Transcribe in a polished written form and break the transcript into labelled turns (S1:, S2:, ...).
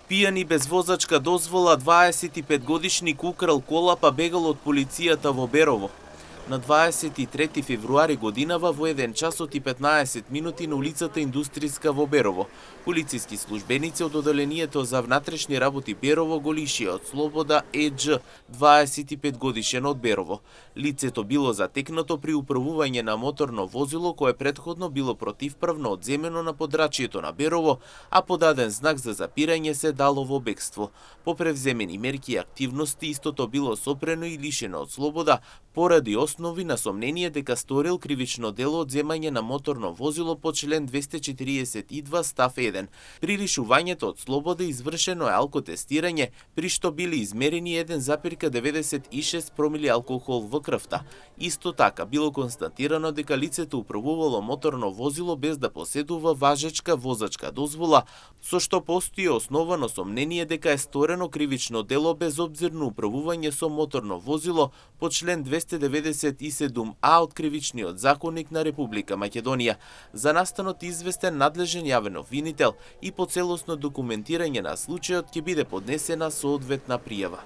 S1: Пијани без возачка дозвола 25-годишник украл кола па бегал од полицијата во Берово. На 23 февруари годинава во 1 часот и 15 минути на улицата Индустријска во Берово, полициски службеници од одделението за внатрешни работи Берово го лишија од слобода Еџ, 25 годишен од Берово. Лицето било затекнато при управување на моторно возило кое претходно било противправно одземено на подрачјето на Берово, а подаден знак за запирање се дало во бегство. По превземени мерки и активности истото било сопрено и лишено од слобода поради основи на сомнение дека сторил кривично дело одземање на моторно возило по член 242 став 1. При лишувањето од слобода извршено е алкотестирање, при што били измерени 1,96 промили алкохол во крвта. Исто така било констатирано дека лицето управувало моторно возило без да поседува важечка возачка дозвола, со што постои основано сомнение дека е сторено кривично дело безобзирно управување со моторно возило по член 297а од Кривичниот законник на Република Македонија. За настанот известен надлежен јавен обвинител и по целосно документирање на случајот ќе биде поднесена соодветна пријава.